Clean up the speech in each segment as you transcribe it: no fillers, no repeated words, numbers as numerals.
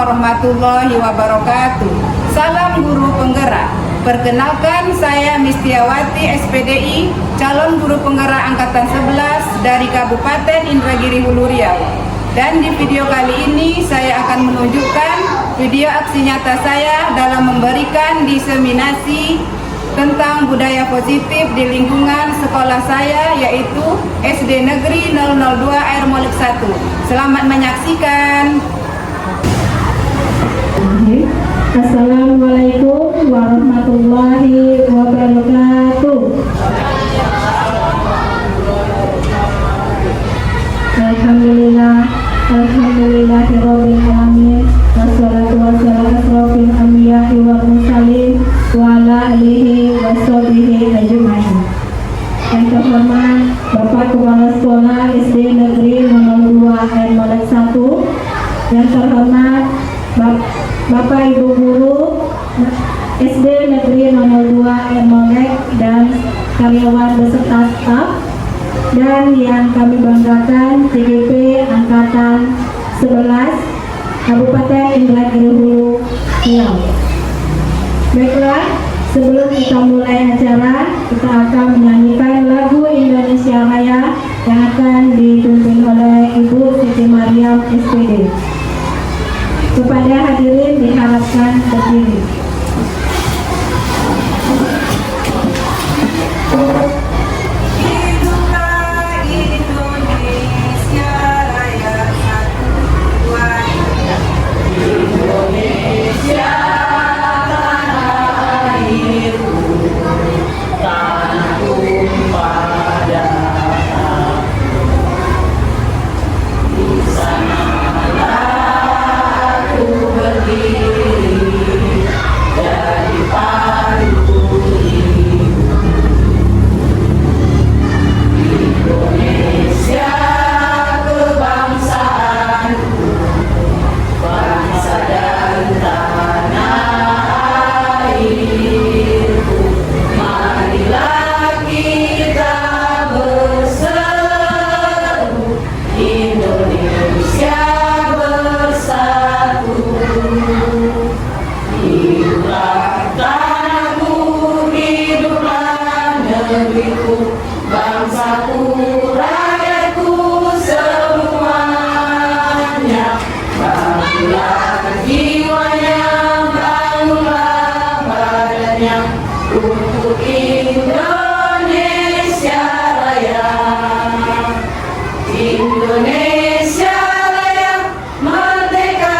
warahmatullahi wabarakatuh. Salam guru penggerak. Perkenalkan, saya Mistiawati SPDI, calon guru penggerak angkatan 11 dari Kabupaten Indragiri Hulu Riau. Dan di video kali ini saya akan menunjukkan video aksi nyata saya dalam memberikan diseminasi tentang budaya positif di lingkungan sekolah saya, yaitu SD Negeri 002 Air Molek 1. Selamat menyaksikan. Assalamualaikum warahmatullahi wabarakatuh. Alhamdulillahirabbil alamin. Wassalatu wassalamu ala asrofil anbiya'i wal mursalin wa ala alihi washabihi ajmain. Yang terhormat Bapak Kepala Sekolah SD Negeri 002 Air Molek 1. Yang terhormat Bapak Ibu Guru SD Negeri 002 Air Molek dan karyawan beserta staf, dan yang kami banggakan CGP Angkatan 11 Kabupaten Indragiri Hulu Riau. Baiklah, sebelum kita mulai acara, kita akan menyanyikan lagu Indonesia Raya yang akan dipimpin oleh Ibu Siti Mariam SPD. Kepada hadirin diharapkan berdiri. Untuk Indonesia Raya, Indonesia Raya, merdeka,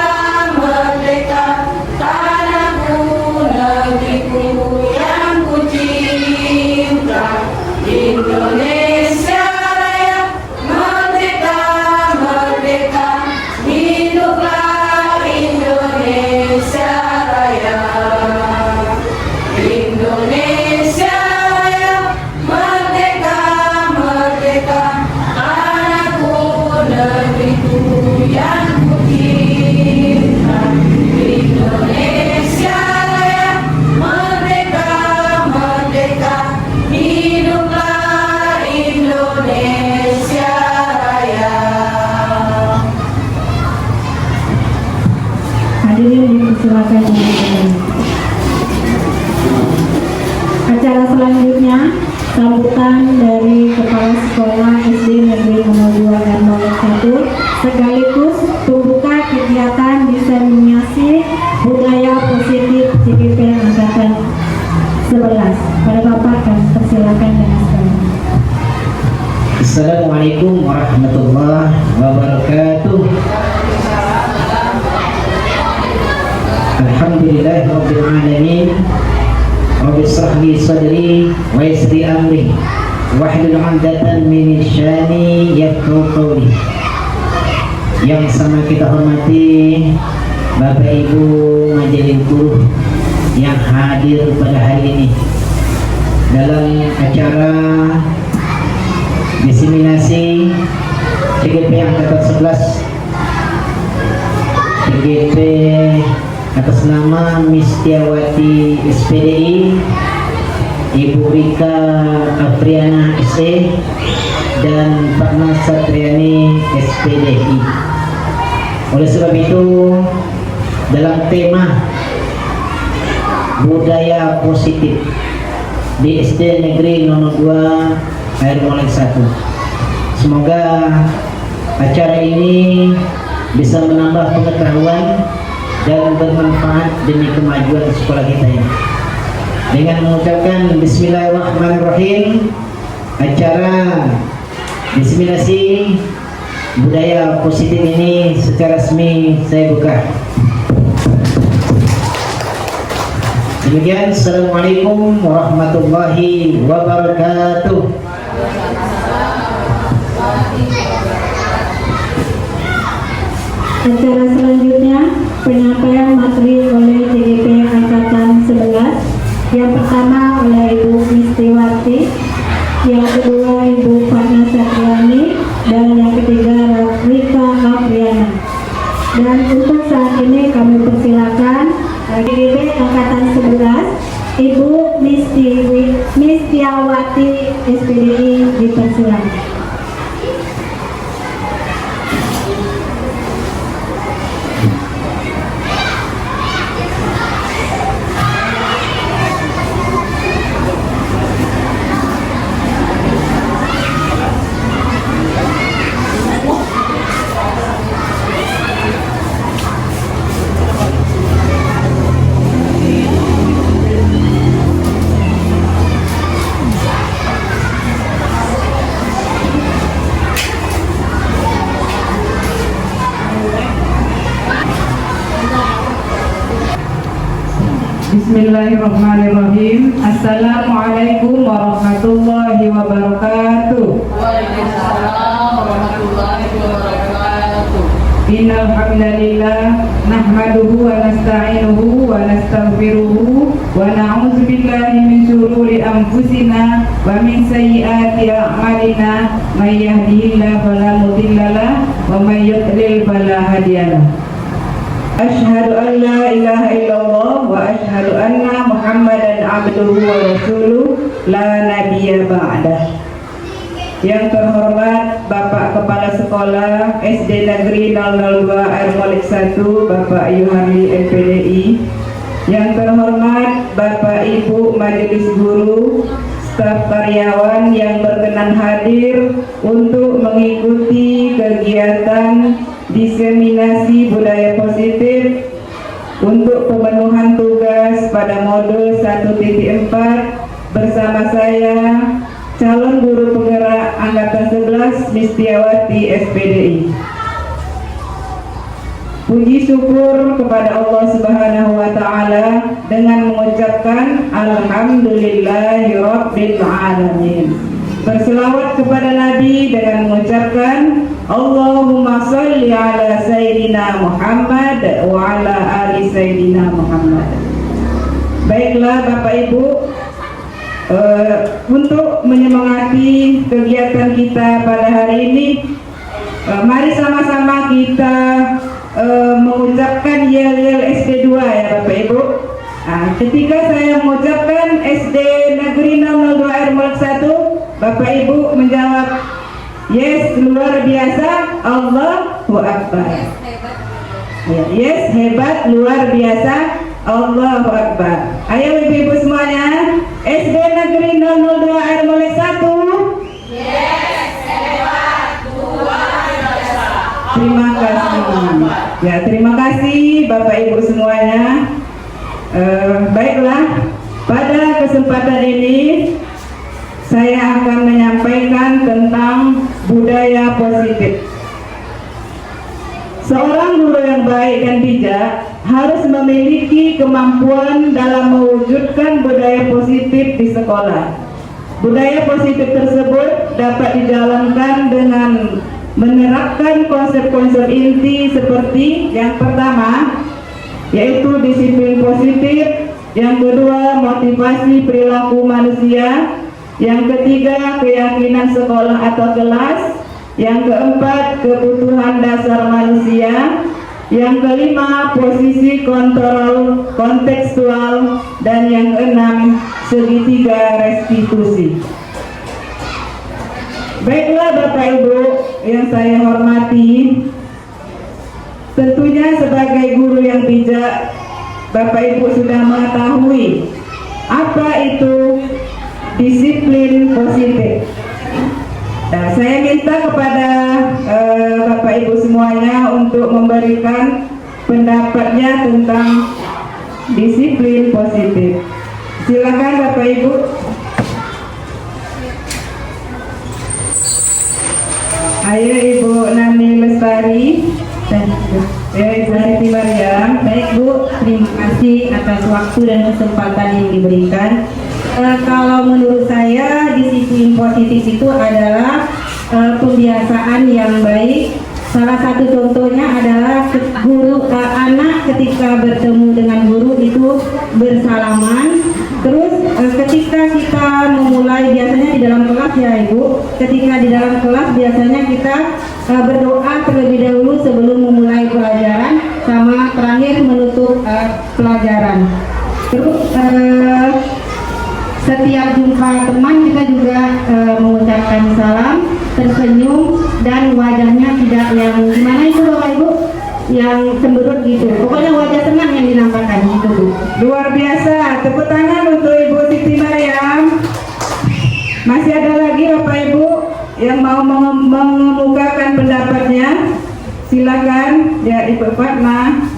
merdeka, tanahku, negeriku yang ku cinta. Indonesia Raya, merdeka, merdeka, hiduplah Indonesia Raya. Indonesia Raya, merdeka, merdeka, tanahku, negeriku yang ku cinta. Indonesia Raya, merdeka, merdeka, hiduplah Indonesia Raya. Hadirin dipersilakan untuk acara selanjutnya, sambutan dari Kepala Sekolah SD Negeri 002 Air Molek 1 sekaligus pembuka kegiatan diseminasi budaya positif CGP Angkatan 11. Pada Bapak kami persilakan dengan sekalian. Assalamualaikum warahmatullahi wabarakatuh. Alhamdulillahirabbil alamin. Rabbi shrah li sadri wa yassir amri wahlul 'uqdatam min lisani yafqahu qawli. Yang sama kita hormati Bapak Ibu majelis guru yang hadir pada hari ini dalam acara diseminasi CGP Angkatan 11, CGP atas nama Mistiawati SPDI, Ibu Rika Afriana SE, dan Pak Satriani SPDI. Oleh sebab itu, dalam tema budaya positif di SD Negeri 02 Air Molek 1. Semoga acara ini bisa menambah pengetahuan dan bermanfaat demi kemajuan sekolah kita ini. Dengan mengucapkan Bismillahirrahmanirrahim, acara diseminasi budaya positif ini secara resmi saya buka. Demikian, Assalamualaikum warahmatullahi wabarakatuh. Acara selanjutnya penyampaian materi oleh TGP Angkatan 11. Yang pertama oleh Ibu Mistiwati, yang kedua Ibu Fatna Satriani, dan yang ketiga Rika Afriana. Dan untuk saat ini kami persilakan TGP Angkatan 11 Ibu Mistiawati SPDI dipersilakan. Bismillahirrahmanirrahim. Assalamualaikum warahmatullahi wabarakatuh. Waalaikumsalam warahmatullahi wabarakatuh. Innal hamdalillah nahmaduhu wa nasta'inuhu wa nastaghfiruhu wa na'udzu billahi min shururi anfusina wa min sayyiati a'malina may yahdihillahu fala mudilla lahu wa may yudlil fala hadiya lahu. Asyhadu an la ilaha illallah wa asyhadu anna Muhammadan abduhu wa rasuluh la nabiyya ba'dah. Yang terhormat Bapak Kepala Sekolah SD Negeri 002 Air Molek 1 Bapak Yuharli MPDI. Yang terhormat Bapak Ibu Majelis Guru, staf karyawan yang berkenan hadir untuk mengikuti kegiatan diseminasi budaya positif untuk pemenuhan tugas pada modul 1.4 bersama saya calon guru penggerak Angkatan 11 Mistiawati SPDI. Puji syukur kepada Allah Subhanahu wa taala dengan mengucapkan alhamdulillahirabbil alamin. Berselawat kepada Nabi dengan mengucapkan Allahumma sholli ala Sayyidina Muhammad wa ala ali Sayyidina Muhammad. Baiklah Bapak Ibu, untuk menyemangati kegiatan kita pada hari ini, mari sama-sama kita mengucapkan yel-yel SD2 ya Bapak Ibu. Ketika saya mengucapkan SD Negeri 002 Air Molek 1, Bapak Ibu menjawab yes, luar biasa, Allahu Akbar. Ya, yes, hebat, luar biasa, Allahu Akbar. Ayo ibu-ibu semuanya, SD Negeri 002 Air Molek 1. Yes, hebat, luar biasa. Terima kasih. Ya, terima kasih Bapak Ibu semuanya. Baiklah, pada kesempatan ini saya akan menyampaikan tentang budaya positif. Seorang guru yang baik dan bijak harus memiliki kemampuan dalam mewujudkan budaya positif di sekolah. Budaya positif tersebut dapat dijalankan dengan menerapkan konsep-konsep inti seperti yang pertama, yaitu disiplin positif, yang kedua motivasi perilaku manusia, yang ketiga keyakinan sekolah atau kelas, yang keempat kebutuhan dasar manusia, yang kelima posisi kontrol kontekstual, dan yang keenam segitiga restitusi. Baiklah Bapak Ibu yang saya hormati, Tentunya sebagai guru yang bijak, Bapak Ibu sudah mengetahui apa itu disiplin positif. Nah, saya minta kepada Bapak Ibu semuanya untuk memberikan pendapatnya tentang disiplin positif. Silakan Bapak Ibu. Ayo Ibu Nani Lestari dan Ibu Siti Maryam. Baik Bu, terima kasih atas waktu dan kesempatan yang diberikan. Kalau menurut saya disiplin positif itu adalah pembiasaan yang baik. Salah satu contohnya adalah anak ketika bertemu dengan guru itu bersalaman. Terus ketika kita memulai biasanya di dalam kelas ya Ibu, ketika di dalam kelas biasanya kita berdoa terlebih dahulu sebelum memulai pelajaran sama terakhir menutup pelajaran. Terus setiap jumpa teman kita juga mengucapkan salam, tersenyum, dan wajahnya tidak yang gimana itu Bapak Ibu, yang cemberut gitu. Pokoknya wajah senang yang dinampakkan gitu Bu. Luar biasa, tepuk tangan untuk Ibu Siti Maryam. Masih ada lagi Bapak Ibu yang mau mengemukakan pendapatnya? Silakan ya Ibu Fatma.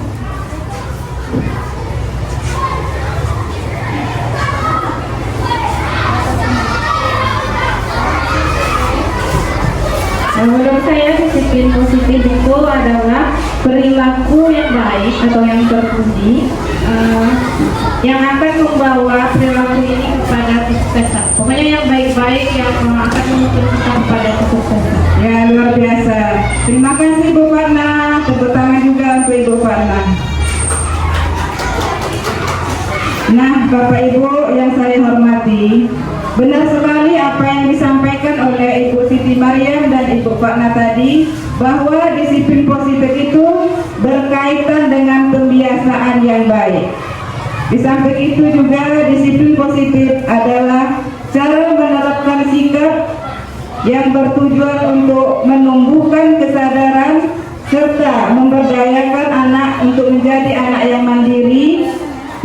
Menurut saya disiplin positif itu adalah perilaku yang baik atau yang terpuji yang akan membawa perilaku ini kepada kesuksesan. Pokoknya yang baik-baik yang akan menuntun kita kepada kesuksesan. Ya, luar biasa. Terima kasih Bu Farna. Tepuk tangan juga untuk Ibu Farna. Nah, Bapak Ibu yang saya hormati, benar sekali apa yang disampaikan oleh Ibu Siti Maryam dan Ibu Fatna tadi, bahwa disiplin positif itu berkaitan dengan pembiasaan yang baik. Di samping itu juga disiplin positif adalah cara menerapkan sikap yang bertujuan untuk menumbuhkan kesadaran serta memberdayakan anak untuk menjadi anak yang mandiri,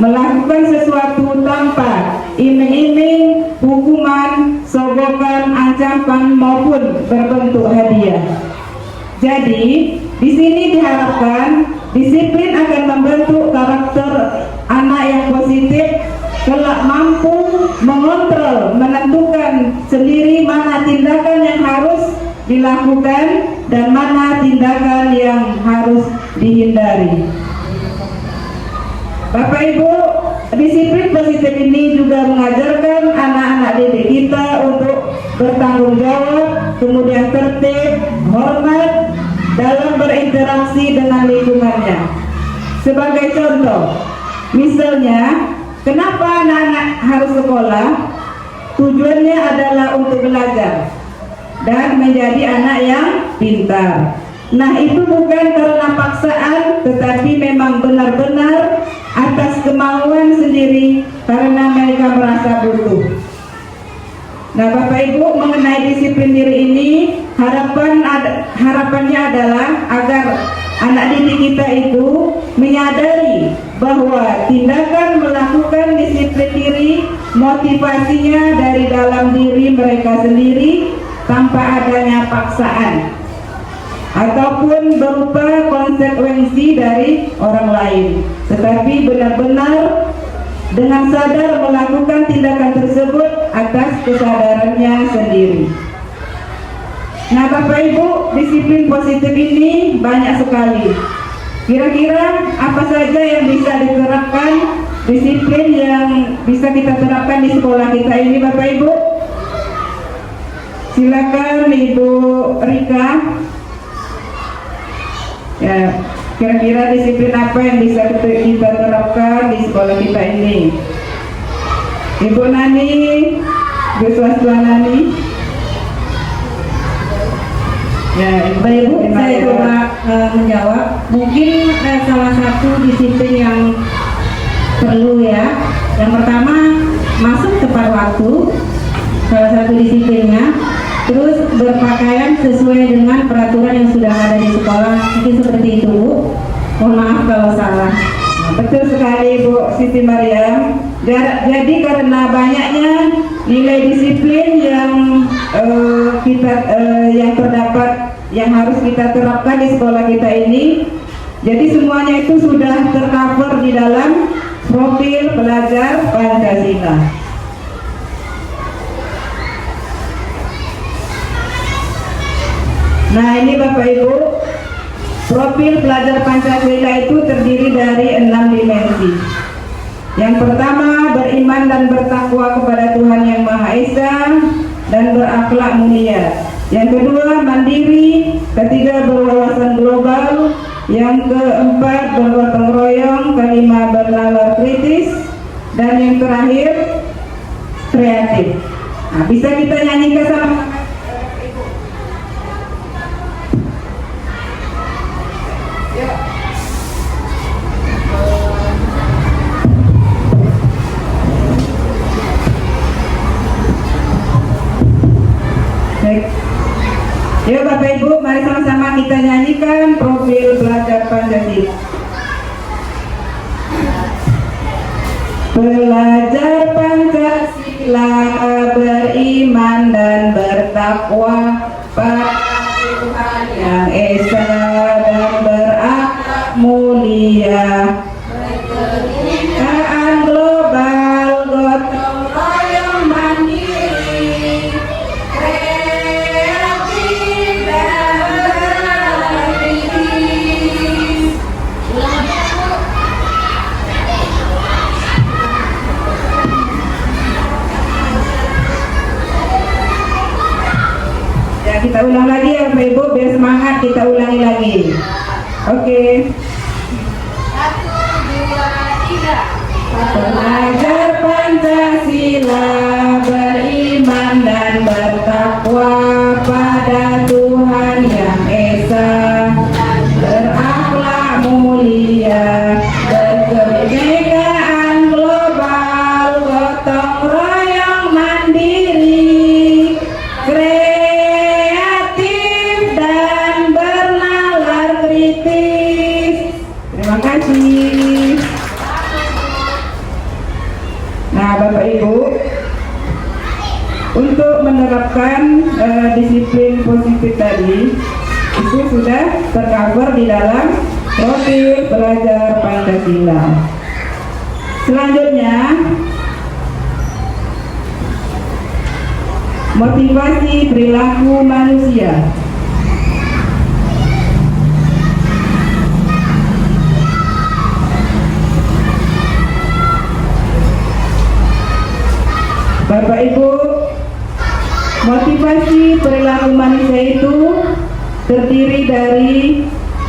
melakukan sesuatu tanpa iming-iming, hukuman, sogokan, ancaman maupun berbentuk hadiah. Jadi, di sini diharapkan disiplin akan membentuk karakter anak yang positif, kelak mampu mengontrol, menentukan sendiri mana tindakan yang harus dilakukan dan mana tindakan yang harus dihindari. Bapak Ibu, disiplin positif ini juga mengajarkan anak-anak didik kita untuk bertanggung jawab, kemudian tertib, hormat dalam berinteraksi dengan lingkungannya. Sebagai contoh, misalnya, kenapa anak-anak harus sekolah? Tujuannya adalah untuk belajar dan menjadi anak yang pintar. Nah, itu bukan karena paksaan, tetapi memang benar-benar atas kemauan sendiri karena mereka merasa butuh. Nah, Bapak Ibu, mengenai disiplin diri ini, harapannya adalah agar anak didik kita itu menyadari bahwa tindakan melakukan disiplin diri motivasinya dari dalam diri mereka sendiri tanpa adanya paksaan ataupun berupa konsekuensi dari orang lain, tetapi benar-benar dengan sadar melakukan tindakan tersebut atas kesadarannya sendiri. Nah, Bapak Ibu, disiplin positif ini banyak sekali. Kira-kira apa saja yang bisa diterapkan, disiplin yang bisa kita terapkan di sekolah kita ini, Bapak Ibu? Silakan Ibu Rika. Ya, kira-kira disiplin apa yang bisa kita terapkan di sekolah kita ini? Ibu Nani, Bu Swastika. Ya, Ibu, saya coba menjawab. Mungkin salah satu disiplin yang perlu ya. Yang pertama, masuk tepat waktu. Salah satu disiplinnya. terus berpakaian sesuai dengan peraturan yang sudah ada di sekolah. Mungkin seperti itu, Bu. Mohon maaf kalau salah. Betul sekali Bu Siti Mariam. Jadi karena banyaknya nilai disiplin yang yang terdapat, yang harus kita terapkan di sekolah kita ini, jadi semuanya itu sudah tercover di dalam profil pelajar Pancasila. Nah, ini Bapak Ibu, profil pelajar Pancasila itu terdiri dari 6 dimensi. Yang pertama, beriman dan bertakwa kepada Tuhan Yang Maha Esa dan berakhlak mulia. Yang kedua, mandiri. Ketiga, berwawasan global. Yang keempat, bergotong royong. Kelima, bernalar kritis. Dan yang terakhir, kreatif. Nah, bisa kita nyanyikan sama Yuk Bapak Ibu, mari sama-sama kita nyanyikan profil pelajar Pancasila. Pelajar Pancasila beriman dan bertakwa pada Tuhan Yang Esa dan berakhlak mulia. Kebinekaan global, gotong royong mandiri, kreatif dan kritis. Ya, kita ulang lagi ya Bapak Ibu, biar semangat, kita ulangi lagi. Oke. 1, 2, 3. Pelajar Pancasila beriman dan bertakwa pada Tuhan Yang Esa, berakhlak mulia, berkebinekaan global, gotong royong mandiri, kreatif dan bernalar kritis. Terima kasih. Nah Bapak Ibu, untuk menerapkan disiplin positif tadi itu sudah tercover di dalam profil pelajar Pancasila. Selanjutnya, motivasi perilaku manusia. Bapak Ibu, motivasi perilaku manusia itu terdiri dari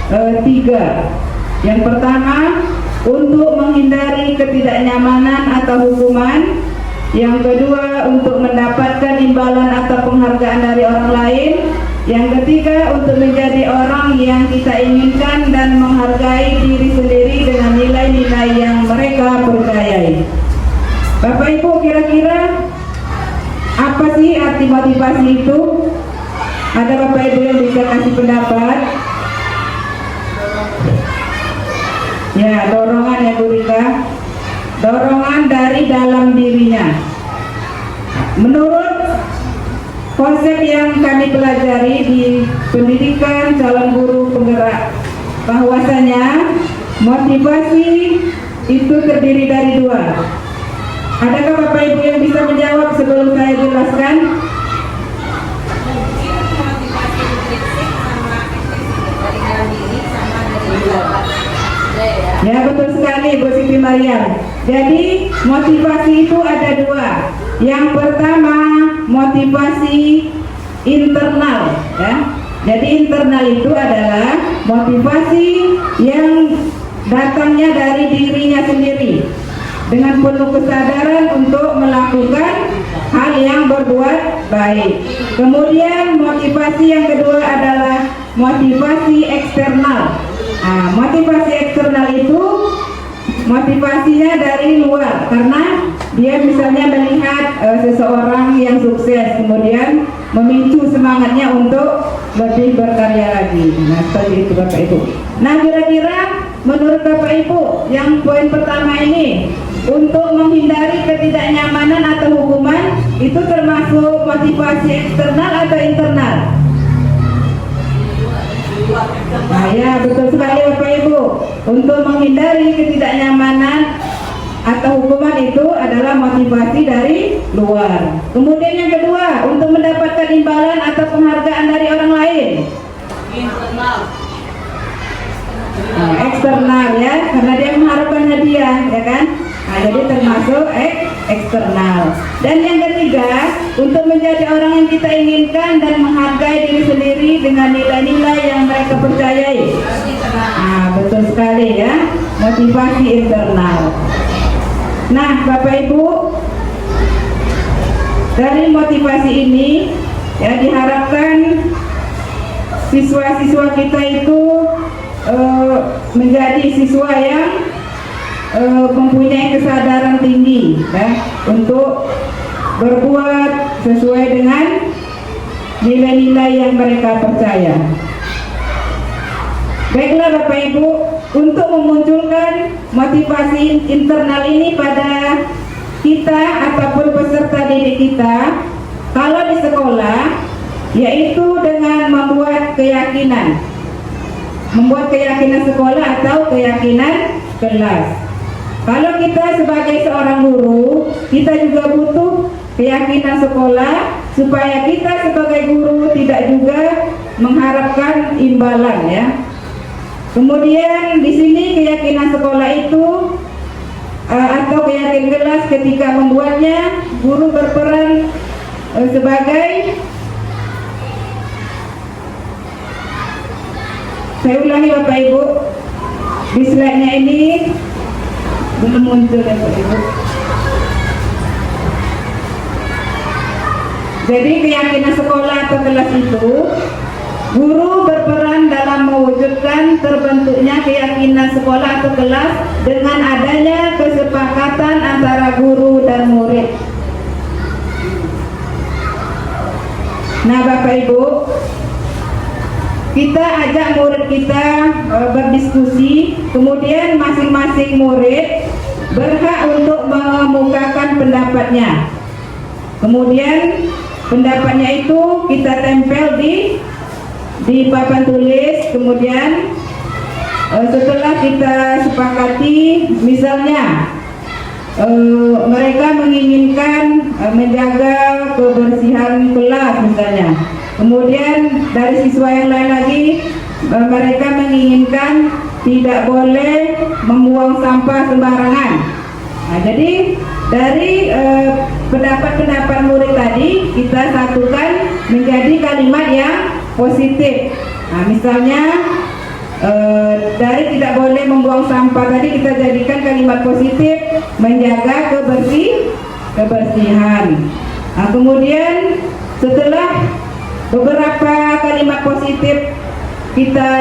3. Yang pertama, untuk menghindari ketidaknyamanan atau hukuman. Yang kedua, untuk mendapatkan imbalan atau penghargaan dari orang lain. Yang ketiga, untuk menjadi orang yang kita inginkan dan menghargai diri sendiri dengan nilai-nilai yang mereka percayai. Bapak Ibu, kira-kira apa sih arti motivasi itu? Ada Bapak Ibu yang bisa kasih pendapat? Ya, dorongan ya Bu Rika. Dorongan dari dalam dirinya. Menurut konsep yang kami pelajari di pendidikan calon guru penggerak, bahwasanya motivasi itu terdiri dari 2. Adakah Bapak Ibu yang bisa menjawab sebelum saya jelaskan? Ya, betul sekali Bu Siti Mariam. Jadi motivasi itu ada 2. Yang pertama, motivasi internal ya. Jadi internal itu adalah motivasi yang datangnya dari dirinya sendiri, dengan penuh kesadaran untuk melakukan hal yang berbuat baik. Kemudian motivasi yang kedua adalah motivasi eksternal. Nah, motivasi eksternal itu motivasinya dari luar, karena dia misalnya melihat seseorang yang sukses, kemudian memicu semangatnya untuk lebih berkarya lagi. Nah, seperti itu Bapak Ibu. Nah, kira-kira menurut Bapak Ibu yang poin pertama ini, untuk menghindari ketidaknyamanan atau hukuman itu termasuk motivasi eksternal atau internal? Nah, ya, betul sekali Bapak Ibu. Untuk menghindari ketidaknyamanan atau hukuman itu adalah motivasi dari luar. Kemudian yang kedua, untuk mendapatkan imbalan atau penghargaan dari orang lain. Internal. Nah, eksternal ya, karena dia mengharapkan hadiah, ya kan? Nah, jadi termasuk eksternal. Dan yang ketiga, untuk menjadi orang yang kita inginkan dan menghargai diri sendiri dengan nilai-nilai yang mereka percayai. Nah, betul sekali ya, motivasi internal. Nah, Bapak Ibu, dari motivasi ini ya diharapkan siswa-siswa kita itu menjadi siswa yang mempunyai kesadaran tinggi ya, untuk berbuat sesuai dengan nilai-nilai yang mereka percaya. Baiklah Bapak Ibu, untuk memunculkan motivasi internal ini pada kita ataupun peserta didik kita, kalau di sekolah, yaitu dengan membuat keyakinan sekolah atau keyakinan kelas. Kalau kita sebagai seorang guru, kita juga butuh keyakinan sekolah supaya kita sebagai guru tidak juga mengharapkan imbalan ya. Kemudian di sini keyakinan sekolah itu atau keyakinan kelas ketika membuatnya, guru berperan sebagai, saya ulangi Bapak Ibu, di slide-nya ini belum muncul ya Bapak Ibu. Jadi keyakinan sekolah atau kelas itu, guru berperan dalam mewujudkan terbentuknya keyakinan sekolah atau kelas dengan adanya kesepakatan antara guru dan murid. Nah Bapak Ibu, kita ajak murid kita berdiskusi, kemudian masing-masing murid berhak untuk mengemukakan pendapatnya. Kemudian pendapatnya itu kita tempel di papan tulis. Kemudian setelah kita sepakati, misalnya mereka menginginkan menjaga kebersihan kelas misalnya. Kemudian dari siswa yang lain lagi, mereka menginginkan tidak boleh membuang sampah sembarangan. Nah, jadi dari pendapat-pendapat murid tadi kita satukan menjadi kalimat yang positif. Nah, misalnya dari tidak boleh membuang sampah tadi kita jadikan kalimat positif, menjaga kebersihan. Nah, kemudian setelah beberapa kalimat positif kita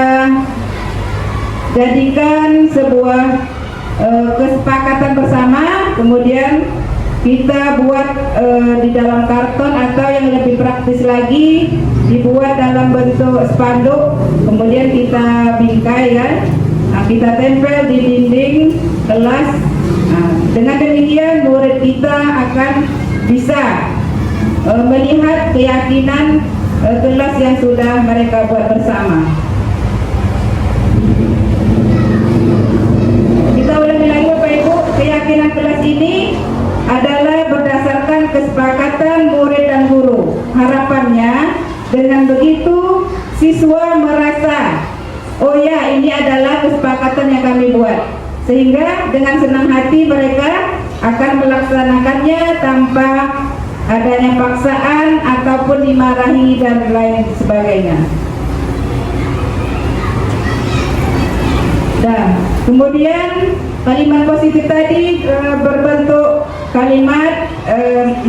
jadikan sebuah kesepakatan bersama, kemudian kita buat di dalam karton atau yang lebih praktis lagi dibuat dalam bentuk spanduk, kemudian kita bingkai kan, nah, kita tempel di dinding kelas. Nah, dengan demikian murid kita akan bisa melihat keyakinan kelas yang sudah mereka buat bersama. Kita ulangi lagi Bapak Ibu, keyakinan kelas ini adalah berdasarkan kesepakatan murid dan guru. Harapannya dengan begitu siswa merasa, oh ya ini adalah kesepakatan yang kami buat, sehingga dengan senang hati mereka akan melaksanakannya tanpa adanya paksaan ataupun dimarahi dan lain sebagainya. Dan kemudian kalimat positif tadi berbentuk kalimat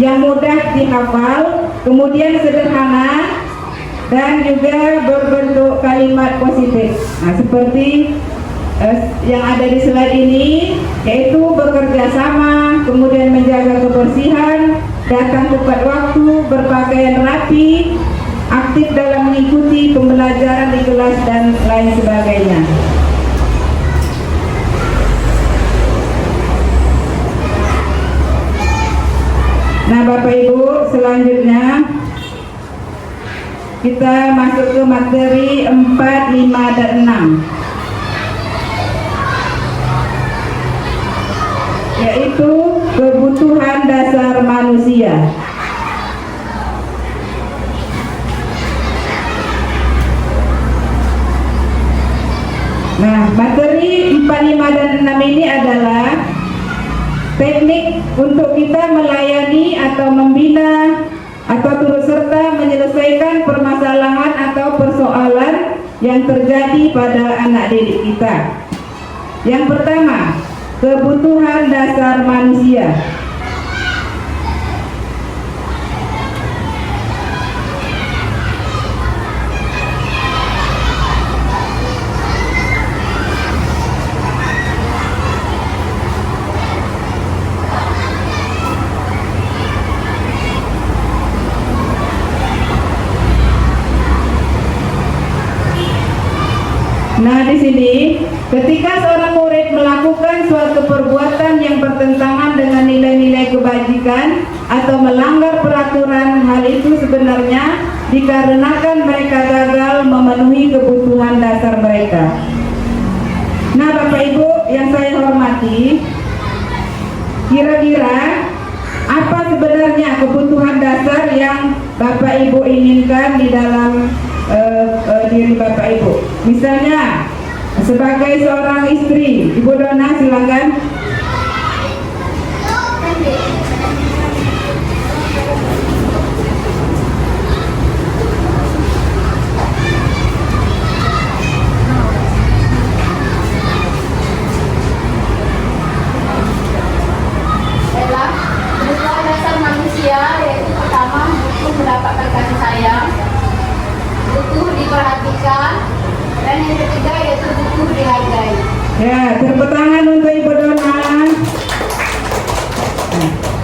yang mudah dihafal, kemudian sederhana, dan juga berbentuk kalimat positif. Nah, seperti yang ada di slide ini, yaitu bekerja sama, kemudian menjaga kebersihan, datang tepat waktu, berpakaian rapi, aktif dalam mengikuti pembelajaran di kelas dan lain sebagainya. Nah, Bapak Ibu, selanjutnya kita masuk ke materi 4, 5, dan 6, yaitu kebutuhan dasar manusia. Nah, materi 4, 5, dan 6 ini adalah teknik untuk kita melayani atau membina atau turut serta menyelesaikan permasalahan atau persoalan yang terjadi pada anak didik kita. Yang pertama, kebutuhan dasar manusia. Nah, di sini ketika seorang murid melakukan suatu perbuatan yang bertentangan dengan nilai-nilai kebajikan atau melanggar peraturan, hal itu sebenarnya dikarenakan mereka gagal memenuhi kebutuhan dasar mereka. Nah, Bapak Ibu yang saya hormati, kira-kira apa sebenarnya kebutuhan dasar yang Bapak Ibu inginkan di dalam diri Bapak Ibu? Misalnya sebagai seorang istri, Ibu Dona silakan. Adalah kebutuhan dasar manusia, yaitu pertama butuh mendapatkan kasih sayang, butuh diperhatikan, dan yang ketiga yaitu butuh dihargai. Ya, tepuk tangan untuk Ibu Dona.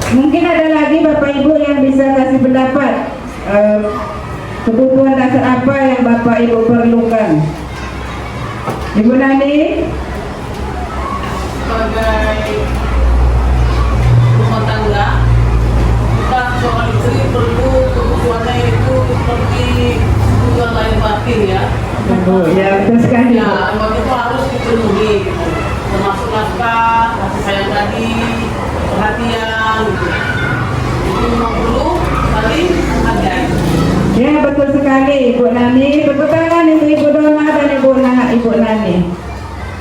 Mungkin ada lagi Bapak Ibu yang bisa kasih pendapat kebutuhan dasar apa yang Bapak Ibu perlukan. Ibu Nani. Sebagai rumah tangga, kita seorang istri perlu kebutuhannya itu seperti kebutuhan lahir batin ya. Ya, betul sekali. Ya, emang itu harus dipenuhi, gitu. Termasuk nafkah, kasih sayang tadi, perhatian, gitu. Itu memang perlu saling menghargai. Ya, betul sekali Ibu Nani. Tepuk tangan untuk Ibu Dona dan Ibu Nani.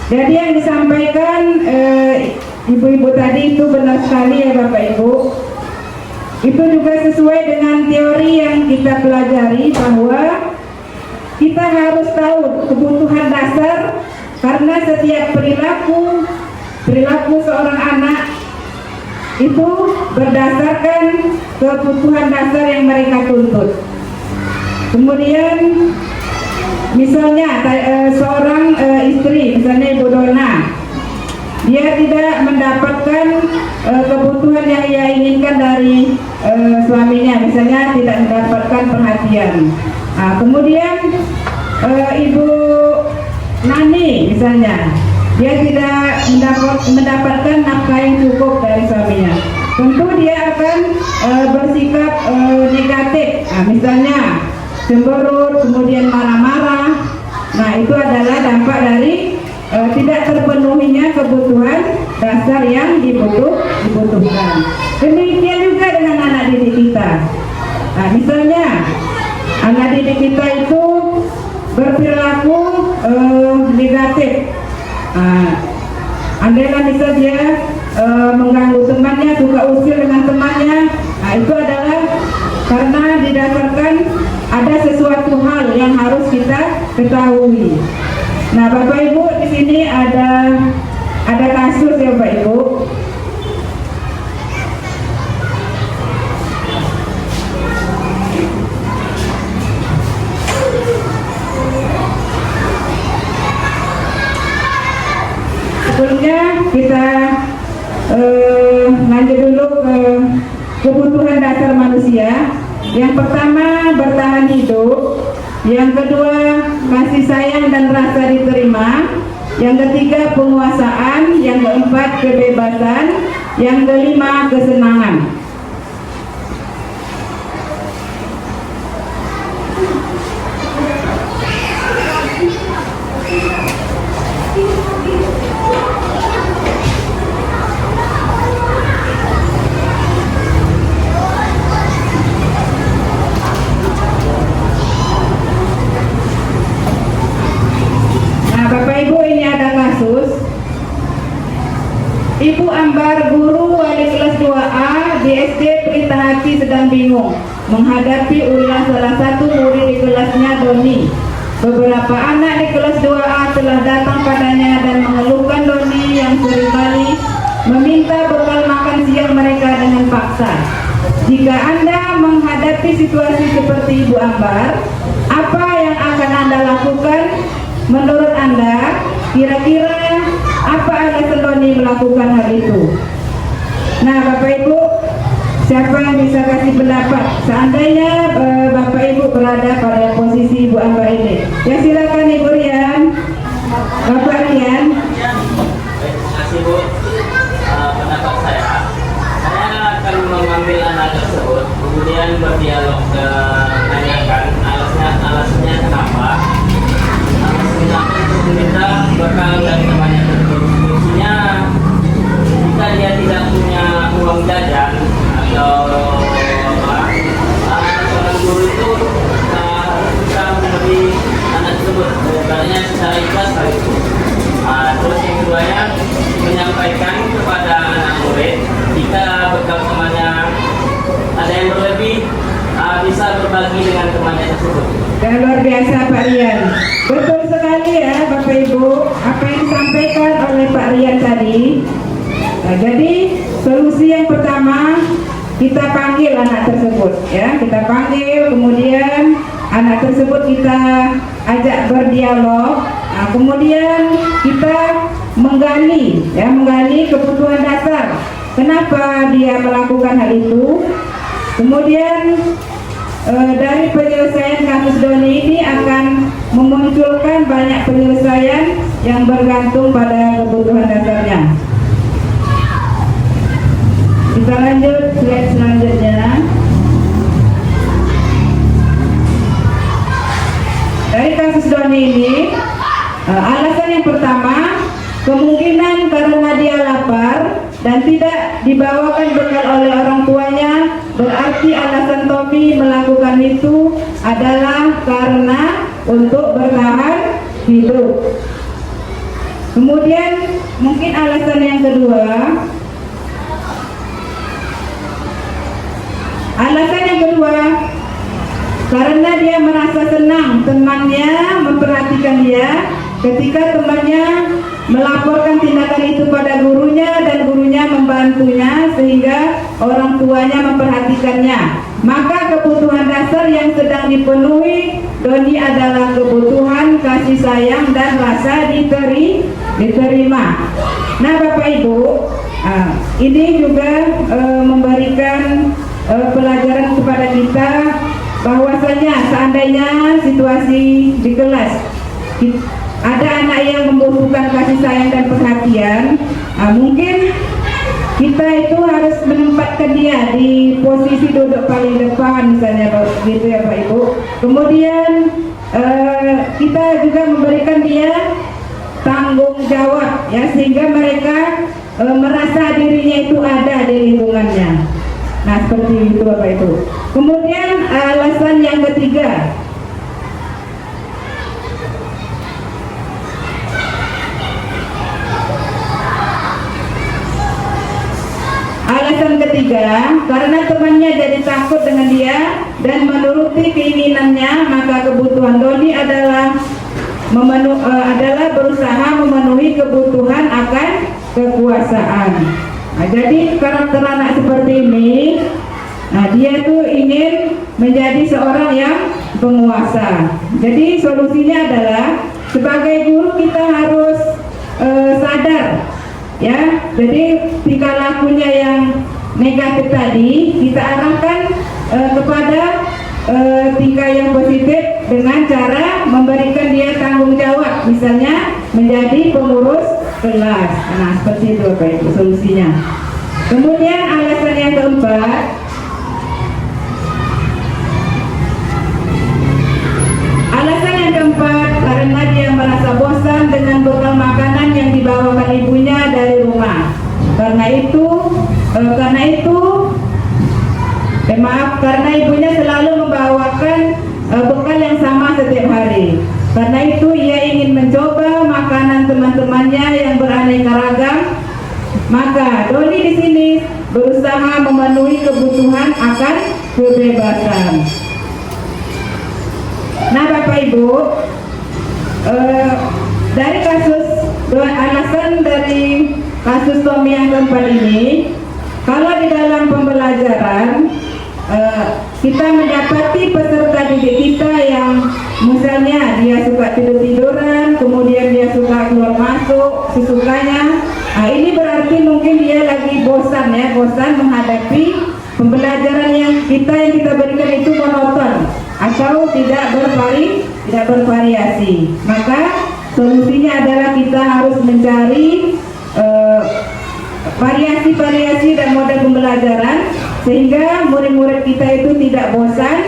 Jadi yang disampaikan ibu-ibu tadi itu benar sekali ya Bapak Ibu. Itu juga sesuai dengan teori yang kita pelajari, bahwa kita harus tahu kebutuhan dasar, karena setiap perilaku seorang anak itu berdasarkan kebutuhan dasar yang mereka tuntut. Kemudian misalnya seorang istri, misalnya Ibu Dona, dia tidak mendapatkan kebutuhan yang ia inginkan dari suaminya, misalnya tidak mendapatkan perhatian. Nah, kemudian Ibu Nani misalnya, dia tidak mendapatkan nafkah yang cukup dari suaminya, tentu dia akan bersikap negatif. Nah, misalnya cemberut, kemudian marah-marah. Nah, itu adalah dampak dari tidak terpenuhinya kebutuhan dasar yang dibutuhkan. Demikian juga dengan anak didik kita. Nah, misalnya anak didik kita itu berperilaku negatif. Andailah misal dia mengganggu temannya, suka usil dengan temannya. Nah, itu adalah karena didasarkan ada sesuatu hal yang harus kita ketahui. Nah, Bapak Ibu, di sini ada kasus ya Bapak Ibu. Sebelumnya kita lanjut dulu ke kebutuhan dasar manusia. Yang pertama, bertahan hidup. Yang kedua, kasih sayang dan rasa diterima. Yang ketiga, penguasaan. Yang keempat, kebebasan. Yang kelima, kesenangan. Bapak Ibu, ini ada kasus Ibu Ambar, guru wali kelas 2A di SD Pelita Hati sedang bingung menghadapi ulah salah satu murid di kelasnya, Doni. Beberapa anak di kelas 2A telah datang padanya dan mengeluhkan Doni yang seringkali meminta bekal makan siang mereka dengan paksa. Jika Anda menghadapi situasi seperti Ibu Ambar, apa yang akan Anda lakukan? Menurut Anda, kira-kira apa alasan Doni melakukan hal itu? Nah, Bapak Ibu, siapa yang bisa kasih pendapat? Seandainya Bapak Ibu berada pada posisi Ibu Ambar ini, ya silakan Ibu Rian. Bapak Rian. Terima kasih Bu. Pendapat saya akan mengambil anak tersebut, kemudian berdialog, menanyakan alasannya kenapa. Kita bakal dari temannya tersebut. Fungsinya jika dia tidak punya uang jajan atau seorang guru itu bisa memberi anak tersebut katanya secara ikhlas hal itu. Terus yang keduanya, menyampaikan kepada anak murid jika bekal temannya ada yang berlebih, bisa berbagi dengan temannya tersebut. Dan luar biasa Pak Rian. Betul sekali ya Bapak Ibu, apa yang disampaikan oleh Pak Rian tadi. Nah, jadi solusi yang pertama, kita panggil anak tersebut ya, kita panggil, kemudian anak tersebut kita ajak berdialog. Nah, kemudian kita menggali kebutuhan dasar. Kenapa dia melakukan hal itu? Kemudian dari penyelesaian kasus Doni ini akan memunculkan banyak penyelesaian yang bergantung pada kebutuhan dasarnya. Kita lanjut slide selanjutnya. Dari kasus Doni ini, alasan yang pertama, kemungkinan karena dia lapar dan tidak dibawakan bekal oleh orang tuanya, berarti alasan Tommy melakukan itu adalah karena untuk bertahan hidup. Kemudian mungkin alasan yang kedua, karena dia merasa senang temannya memperhatikan dia ketika temannya melaporkan tindakan itu pada gurunya dan gurunya membantunya sehingga orang tuanya memperhatikannya. Maka kebutuhan dasar yang sedang dipenuhi Doni adalah kebutuhan kasih sayang dan rasa diterima. Nah Bapak Ibu, ini juga memberikan pelajaran kepada kita bahwasanya seandainya situasi di kelas ada anak yang membutuhkan kasih sayang dan perhatian, mungkin kita itu harus menempatkan dia di posisi duduk paling depan misalnya gitu ya Pak Ibu. Kemudian kita juga memberikan dia tanggung jawab ya, sehingga mereka merasa dirinya itu ada di lingkungannya. Nah seperti itu Bapak Ibu. Kemudian alasan yang ketiga, karena temannya jadi takut dengan dia dan menuruti keinginannya, maka kebutuhan Doni adalah berusaha memenuhi kebutuhan akan kekuasaan. Nah, jadi karakter anak seperti ini, dia tuh ingin menjadi seorang yang penguasa. Jadi solusinya adalah sebagai guru kita harus sadar ya, jadi tingkah lakunya yang negatif tadi kita arahkan kepada tingkah yang positif dengan cara memberikan dia tanggung jawab, misalnya menjadi pengurus kelas. Nah, seperti itu Bapak Ibu solusinya. Kemudian alasan yang keempat, karena dia merasa bosan dengan bekal makanan yang dibawakan ibunya dari rumah. Karena ibunya selalu membawakan bekal yang sama setiap hari. Karena itu ia ingin mencoba makanan teman-temannya yang beraneka ragam. Maka Doni di sini berusaha memenuhi kebutuhan akan kebebasan. Nah, Bapak Ibu, dari alasan dari kasus Tommy yang keempat ini, kalau di dalam pembelajaran kita mendapati peserta didik kita yang misalnya dia suka tidur-tiduran, kemudian dia suka keluar masuk sesukanya, nah, ini berarti mungkin dia lagi bosan menghadapi pembelajaran yang kita berikan itu monoton atau tidak bervariasi. Maka solusinya adalah kita harus mencari variasi dan model pembelajaran sehingga murid-murid kita itu tidak bosan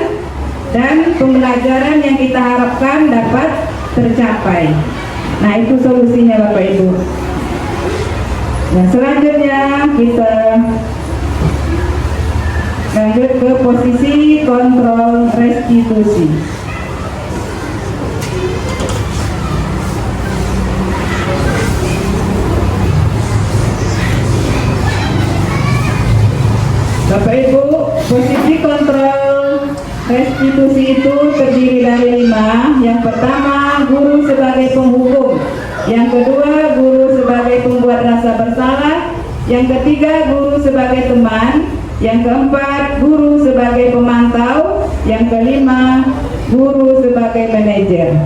dan pembelajaran yang kita harapkan dapat tercapai. Nah, itu solusinya Bapak Ibu. Nah, selanjutnya kita lanjut ke posisi kontrol restitusi. Bapak Ibu, posisi kontrol restitusi itu terdiri dari 5. Yang pertama, guru sebagai penghukum. Yang kedua, guru sebagai pembuat rasa bersalah. Yang ketiga, guru sebagai teman. Yang keempat, guru sebagai pemantau. Yang kelima, guru sebagai manajer.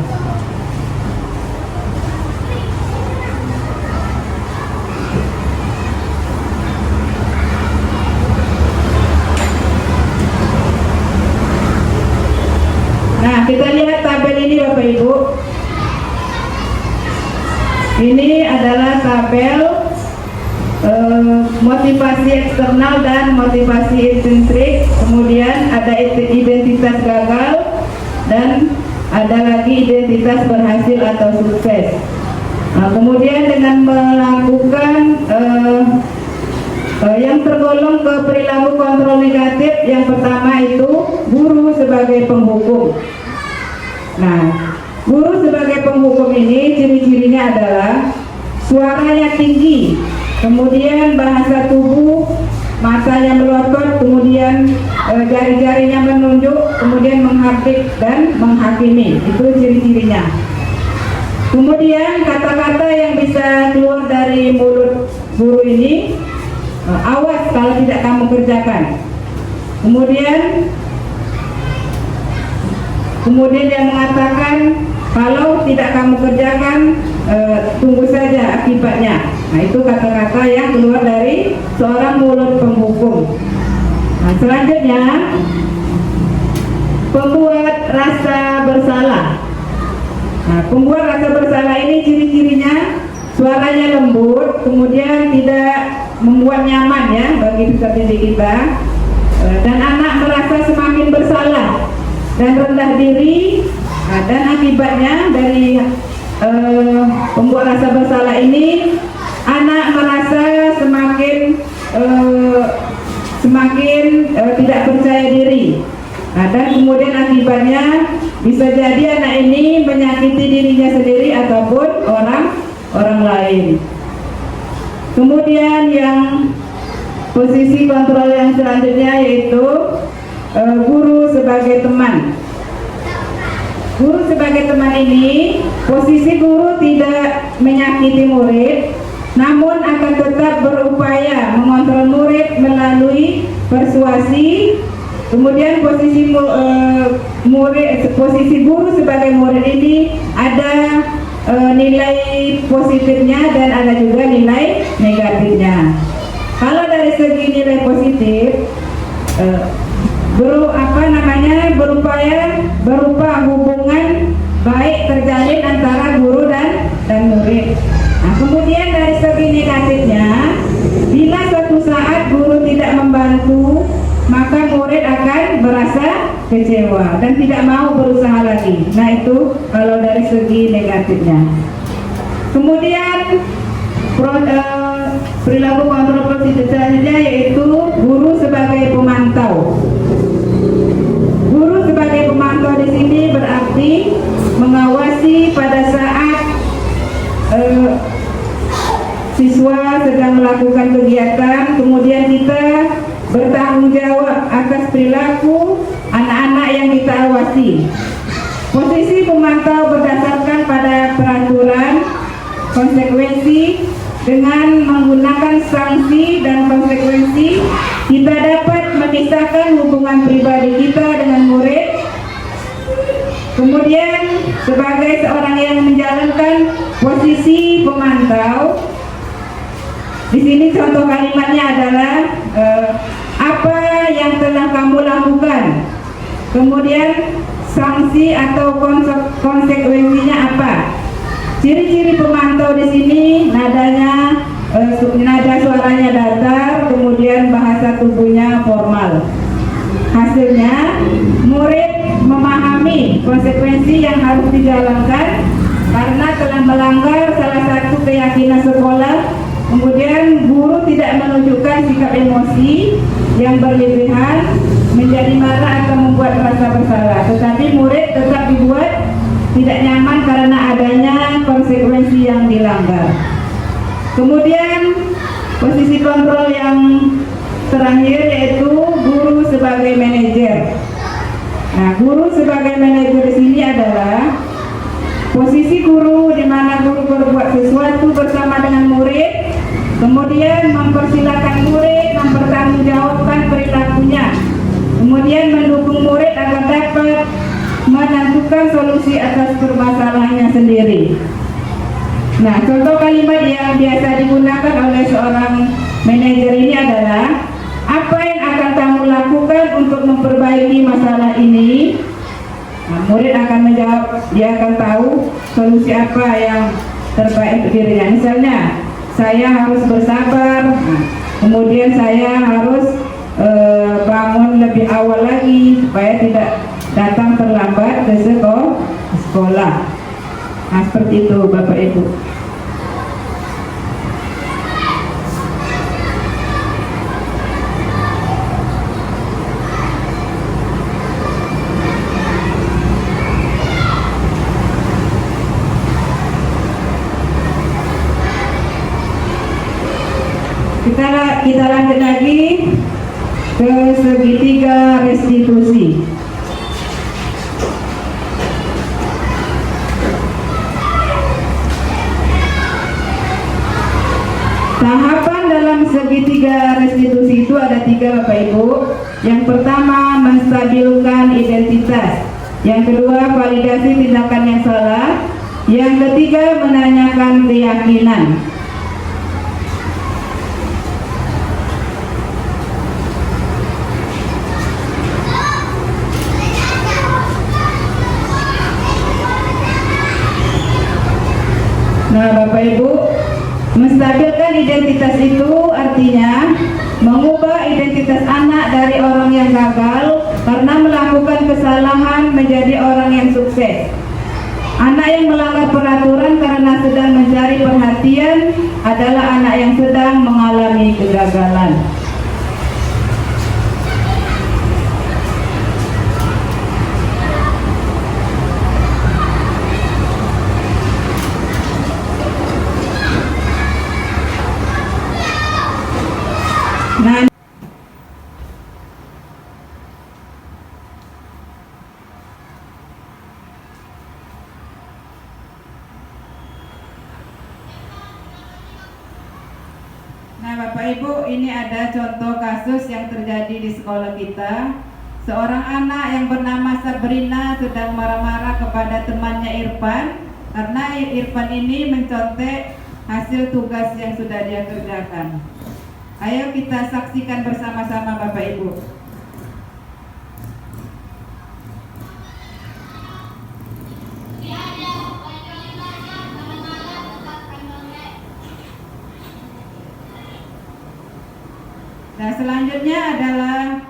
Nah, kita lihat tabel ini Bapak Ibu. Ini adalah tabel motivasi eksternal dan motivasi intrinsik. Kemudian ada identitas gagal dan ada lagi identitas berhasil atau sukses. Nah, kemudian dengan melakukan yang tergolong ke perilaku kontrol negatif, yang pertama itu guru sebagai penghukum. Nah, guru sebagai penghukum ini ciri-cirinya adalah suaranya tinggi, kemudian bahasa tubuh, matanya melotot, kemudian jari-jarinya menunjuk, kemudian menghardik dan menghakimi. Itu ciri-cirinya. Kemudian kata-kata yang bisa keluar dari mulut guru ini, awas kalau tidak kamu kerjakan. Kemudian dia mengatakan kalau tidak kamu kerjakan, tunggu saja akibatnya. Nah, itu kata-kata yang keluar dari seorang mulut penghukum. Nah, selanjutnya pembuat rasa bersalah. Nah, pembuat rasa bersalah ini ciri-cirinya suaranya lembut, kemudian tidak membuat nyaman ya bagi peserta didik kita, dan anak merasa semakin bersalah dan rendah diri. Nah, dan akibatnya dari pembuat rasa bersalah ini, anak merasa semakin tidak percaya diri. Nah, dan kemudian akibatnya bisa jadi anak ini menyakiti dirinya sendiri ataupun orang lain. Kemudian yang posisi kontrol yang selanjutnya yaitu guru sebagai teman. Guru sebagai teman ini, posisi guru tidak menyakiti murid, namun akan tetap berupaya mengontrol murid melalui persuasi. Kemudian posisi guru sebagai murid ini ada nilai positifnya dan ada juga nilai negatifnya. Kalau dari segi nilai positif, berupa hubungan baik terjalin antara guru dan murid. Nah, kemudian dari segi negatifnya, bila suatu saat guru tidak membantu, maka murid akan merasa kecewa dan tidak mau berusaha lagi. Nah, itu kalau dari segi negatifnya. Kemudian perilaku kontrol positif selanjutnya yaitu guru sebagai pemantau. Guru sebagai pemantau di sini berarti mengawasi pada saat siswa sedang melakukan kegiatan, kemudian kita bertanggung jawab atas perilaku anak-anak yang kita awasi. Posisi pemantau berdasarkan pada peraturan, konsekuensi. Dengan menggunakan sanksi dan konsekuensi, kita dapat memisahkan hubungan pribadi kita dengan murid. Kemudian sebagai seorang yang menjalankan posisi pemantau, di sini contoh kalimatnya adalah apa yang telah kamu lakukan, kemudian sanksi atau konsekuensinya apa. Ciri-ciri pemantau di sini nada suaranya datar, kemudian bahasa tubuhnya formal. Hasilnya, murid memahami konsekuensi yang harus dijalankan karena telah melanggar salah satu keyakinan sekolah. Kemudian guru tidak menunjukkan sikap emosi yang berlebihan, menjadi marah atau membuat merasa bersalah, tetapi murid tetap dibuat tidak nyaman karena adanya konsekuensi yang dilanggar. Kemudian posisi kontrol yang terakhir yaitu guru sebagai manajer. Nah, guru sebagai manajer di sini adalah posisi guru di mana guru berbuat sesuatu bersama dengan murid, kemudian mempersilahkan murid mempertanggungjawabkan perilakunya, kemudian mendukung murid agar dapat menentukan solusi atas permasalahannya sendiri. Nah, contoh kalimat yang biasa digunakan oleh seorang manajer ini adalah, apa yang akan kamu lakukan untuk memperbaiki masalah ini? Nah, murid akan menjawab, dia akan tahu solusi apa yang terbaik untuk dirinya. Misalnya, saya harus bersabar, kemudian saya harus bangun lebih awal lagi supaya tidak datang terlambat ke sekolah. Nah, seperti itu Bapak Ibu. Kita lanjut lagi ke segitiga restitusi. Tahapan dalam segitiga restitusi itu ada 3 Bapak Ibu. Yang pertama menstabilkan identitas, yang kedua validasi tindakan yang salah, yang ketiga menanyakan keyakinan. Nah Bapak Ibu, menstabilkan identitas itu artinya mengubah identitas anak dari orang yang gagal karena melakukan kesalahan menjadi orang yang sukses. Anak yang melanggar peraturan karena sedang mencari perhatian adalah anak yang sedang mengalami kegagalan. Nah, Bapak Ibu, ini ada contoh kasus yang terjadi di sekolah kita. Seorang anak yang bernama Sabrina sedang marah-marah kepada temannya Irfan karena Irfan ini mencontek hasil tugas yang sudah dia kerjakan. Ayo kita saksikan bersama-sama Bapak Ibu. Nah, selanjutnya adalah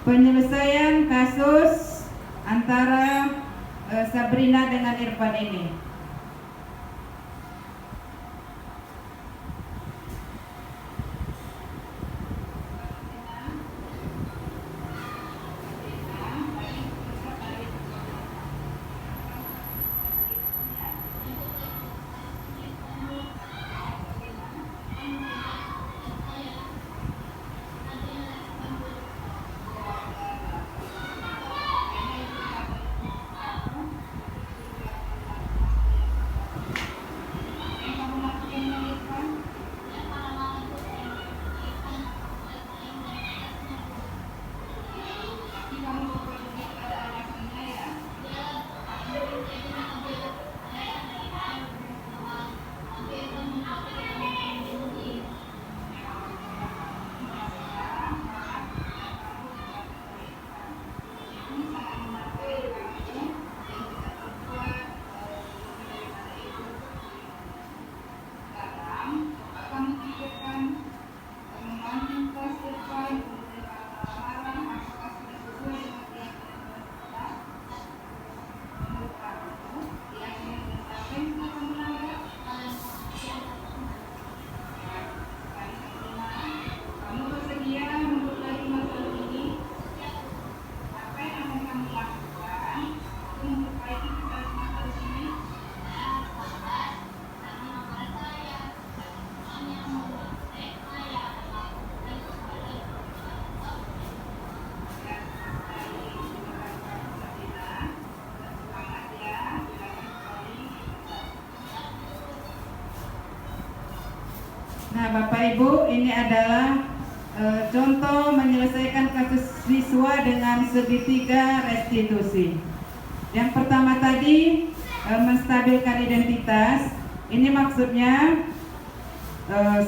penyelesaian kasus antara Sabrina dengan Irfan ini. Nah, Bapak Ibu, ini adalah contoh menyelesaikan kasus siswa dengan segitiga restitusi. Yang pertama tadi menstabilkan identitas. Ini maksudnya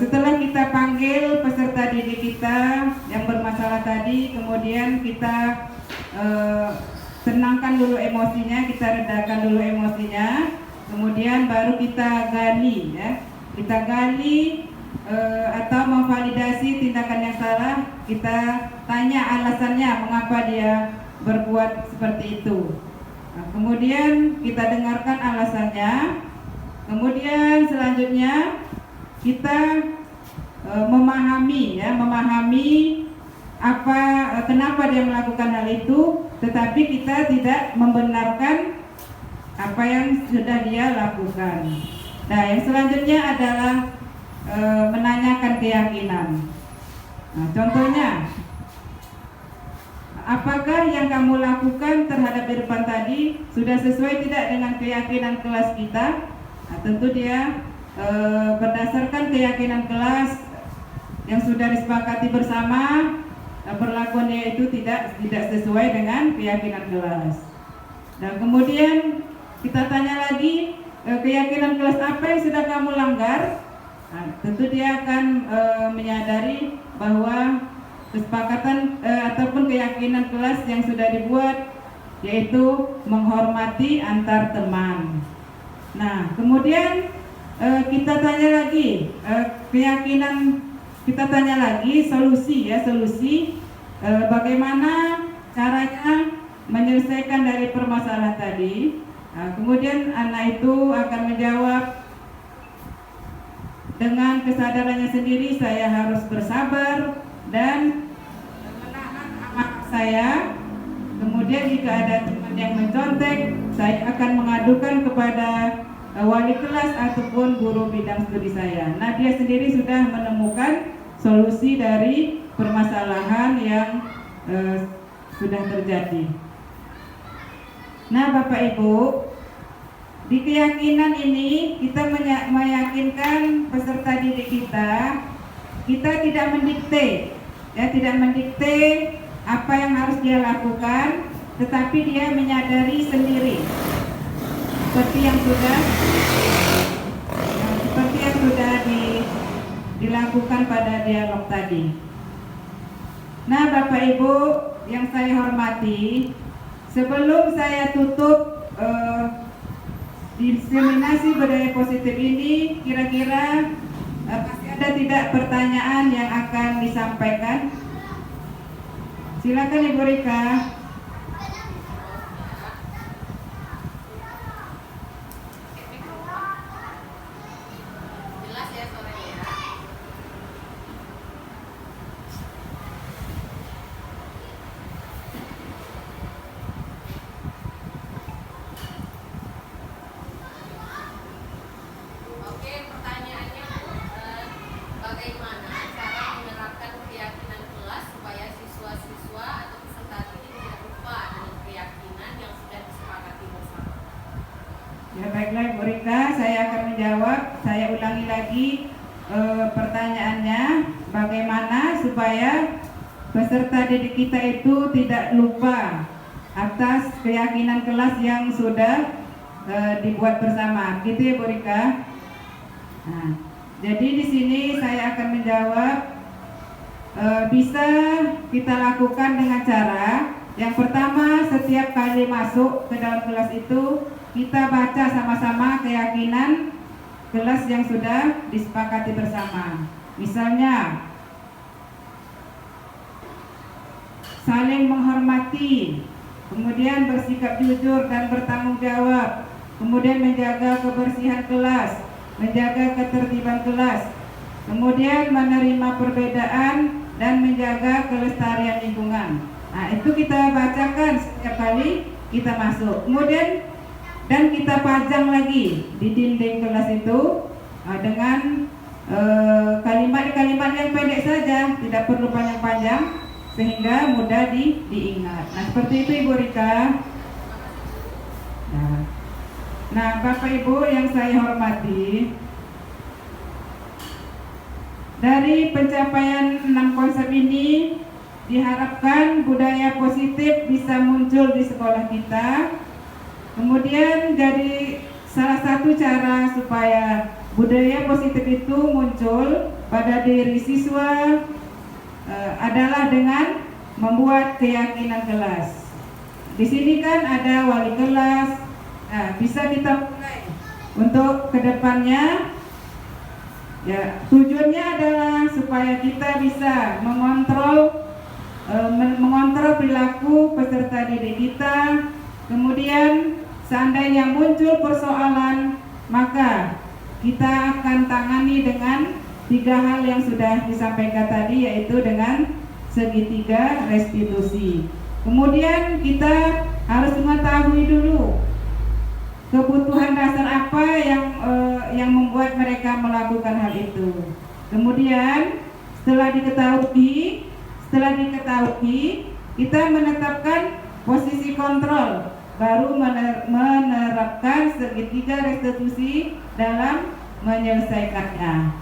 setelah kita panggil peserta didik kita yang bermasalah tadi, kemudian kita tenangkan dulu emosinya, kita redakan dulu emosinya, kemudian baru kita gali, ya. Kita gali atau memvalidasi tindakan yang salah, kita tanya alasannya mengapa dia berbuat seperti itu. Nah, kemudian kita dengarkan alasannya, kemudian selanjutnya kita memahami apa kenapa dia melakukan hal itu, tetapi kita tidak membenarkan apa yang sudah dia lakukan. Nah, yang selanjutnya adalah menanyakan keyakinan. Nah, contohnya, apakah yang kamu lakukan terhadap Irfan tadi sudah sesuai tidak dengan keyakinan kelas kita? Nah, tentu dia berdasarkan keyakinan kelas yang sudah disepakati bersama, perlakuan dia itu tidak sesuai dengan keyakinan kelas. Dan kemudian kita tanya lagi, keyakinan kelas apa yang sudah kamu langgar? Nah, tentu dia akan menyadari bahwa kesepakatan ataupun keyakinan kelas yang sudah dibuat yaitu menghormati antar teman. Nah, kemudian kita tanya lagi kita tanya lagi solusi bagaimana caranya menyelesaikan dari permasalahan tadi. Nah, kemudian anak itu akan menjawab dengan kesadarannya sendiri, saya harus bersabar dan menahan amarah saya. Kemudian jika ada teman yang mencontek, saya akan mengadukan kepada wali kelas ataupun guru bidang studi saya. Nah, dia sendiri sudah menemukan solusi dari permasalahan yang sudah terjadi. Nah, Bapak Ibu, di keyakinan ini kita meyakinkan peserta didik kita tidak mendikte, tidak mendikte apa yang harus dia lakukan, tetapi dia menyadari sendiri seperti yang sudah dilakukan pada dialog tadi. Nah, Bapak Ibu yang saya hormati, sebelum saya tutup diseminasi budaya positif ini, kira-kira pasti ada tidak pertanyaan yang akan disampaikan? Silakan Ibu Rika. Jelas ya suaranya ya. Oke, pertanyaannya bagaimana cara menerapkan keyakinan kelas supaya siswa-siswa atau peserta didik tidak lupa dengan keyakinan yang sudah disepakati bersama? Ya, baiklah Bu Rika, saya akan menjawab. Saya ulangi lagi pertanyaannya, bagaimana supaya peserta didik kita itu tidak lupa atas keyakinan kelas yang sudah dibuat bersama, gitu ya Bu Rika? Nah, jadi di sini saya akan menjawab, bisa kita lakukan dengan cara yang pertama, setiap kali masuk ke dalam kelas itu kita baca sama-sama keyakinan kelas yang sudah disepakati bersama. Misalnya, saling menghormati, kemudian bersikap jujur dan bertanggung jawab, kemudian menjaga kebersihan kelas, menjaga ketertiban kelas, kemudian menerima perbedaan dan menjaga kelestarian lingkungan. Nah, itu kita bacakan setiap kali kita masuk. Kemudian dan kita pajang lagi di dinding kelas itu dengan kalimat-kalimat yang pendek saja, tidak perlu panjang-panjang sehingga mudah diingat. Nah, seperti itu Ibu Rika. Nah, Bapak Ibu yang saya hormati, dari pencapaian 6 konsep ini diharapkan budaya positif bisa muncul di sekolah kita. Kemudian jadi salah satu cara supaya budaya positif itu muncul pada diri siswa adalah dengan membuat keyakinan kelas. Di sini kan ada wali kelas. Nah, bisa kita mulai untuk kedepannya. Ya, tujuannya adalah supaya kita bisa mengontrol perilaku peserta didik kita. Kemudian seandainya muncul persoalan, maka kita akan tangani dengan 3 hal yang sudah disampaikan tadi, yaitu dengan segitiga restitusi. Kemudian kita harus mengetahui dulu kebutuhan dasar apa yang membuat mereka melakukan hal itu. Kemudian setelah diketahui, kita menetapkan posisi kontrol, baru menerapkan segitiga restitusi dalam menyelesaikannya.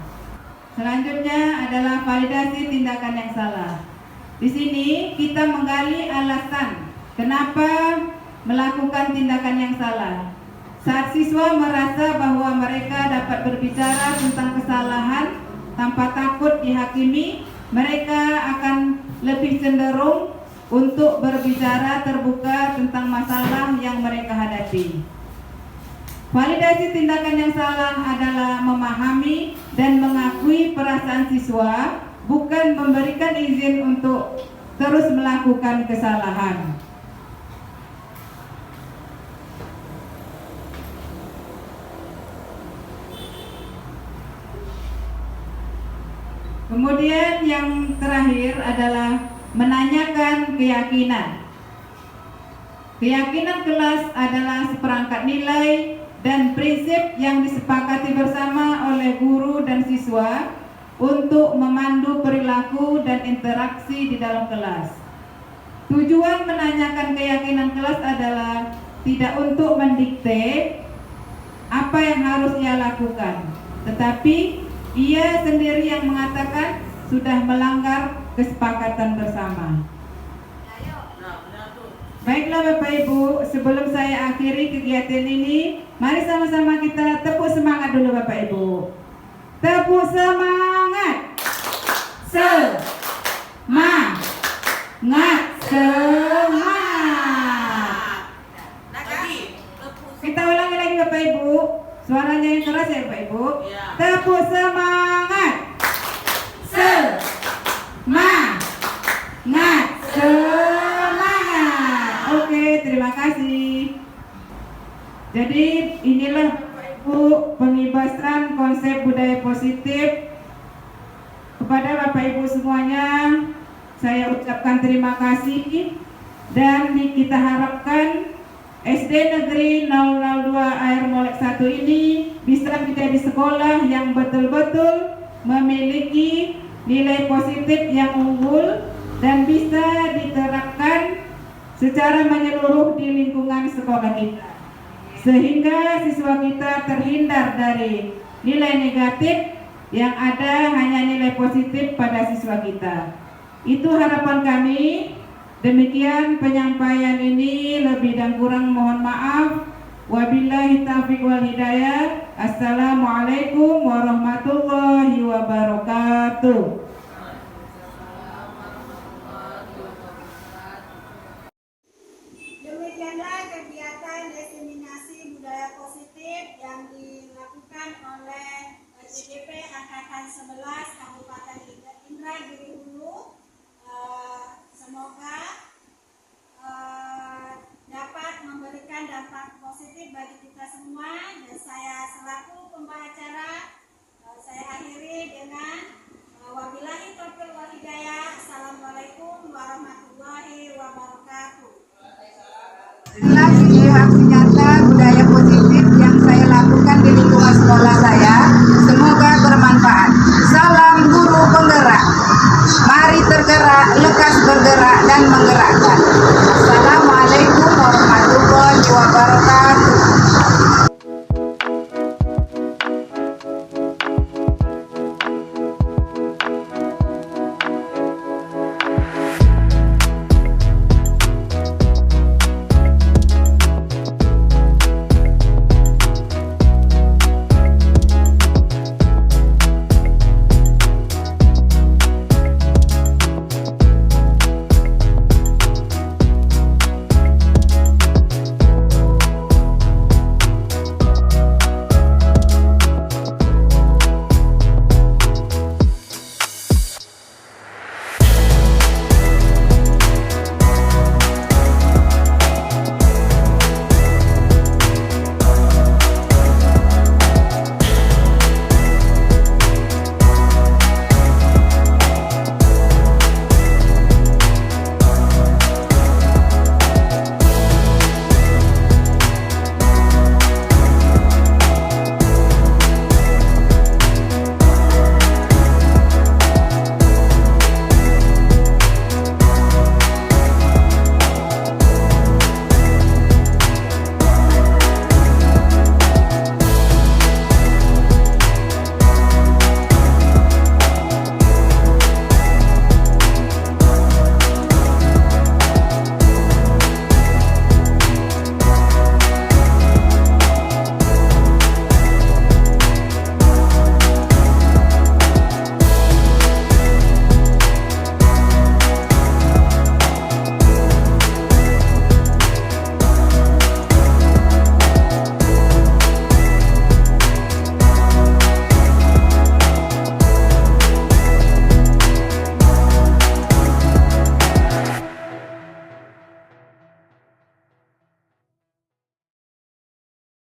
Selanjutnya adalah validasi tindakan yang salah. Di sini kita menggali alasan kenapa melakukan tindakan yang salah. Saat siswa merasa bahwa mereka dapat berbicara tentang kesalahan tanpa takut dihakimi, mereka akan lebih cenderung untuk berbicara terbuka tentang masalah yang mereka hadapi. Validasi tindakan yang salah adalah memahami dan mengakui perasaan siswa, bukan memberikan izin untuk terus melakukan kesalahan. Kemudian yang terakhir adalah menanyakan keyakinan. Keyakinan kelas adalah seperangkat nilai dan prinsip yang disepakati bersama oleh guru dan siswa untuk memandu perilaku dan interaksi di dalam kelas. Tujuan menanyakan keyakinan kelas adalah tidak untuk mendikte apa yang harus ia lakukan, tetapi ia sendiri yang mengatakan sudah melanggar kesepakatan bersama. Baiklah Bapak Ibu, sebelum saya akhiri kegiatan ini, mari sama-sama kita tepuk semangat dulu Bapak Ibu. Tepuk semangat. Semangat. Kita ulangi lagi Bapak Ibu. Suaranya yang keras ya Bapak Ibu. Ya. Tepuk semangat. Semangat. Oke, terima kasih. Jadi inilah Bapak Ibu pengibasan konsep budaya positif. Kepada Bapak Ibu semuanya, saya ucapkan terima kasih dan kita harapkan SD Negeri 002 Air Molek 1 ini bisa menjadi sekolah yang betul-betul memiliki nilai positif yang unggul dan bisa diterapkan secara menyeluruh di lingkungan sekolah kita, sehingga siswa kita terhindar dari nilai negatif yang ada, hanya nilai positif pada siswa kita. Itu harapan kami. Demikian penyampaian ini, lebih dan kurang mohon maaf. Wabillahi taufiq wal hidayah. Assalamualaikum warahmatullahi wabarakatuh. Demikianlah kegiatan diseminasi budaya positif yang dilakukan oleh CGP Angkatan 11 Kabupaten Indragiri Hulu. Semoga dapat memberikan dampak positif bagi kita semua, dan saya selaku pembacara saya akhiri dengan wabillahi taufiq wal hidayah. Assalamualaikum warahmatullahi wabarakatuh. Inilah video aksi nyata budaya positif yang saya lakukan di lingkungan sekolah saya. Semoga bermanfaat. Salam guru penggerak. Mari tergerak, lekas bergerak.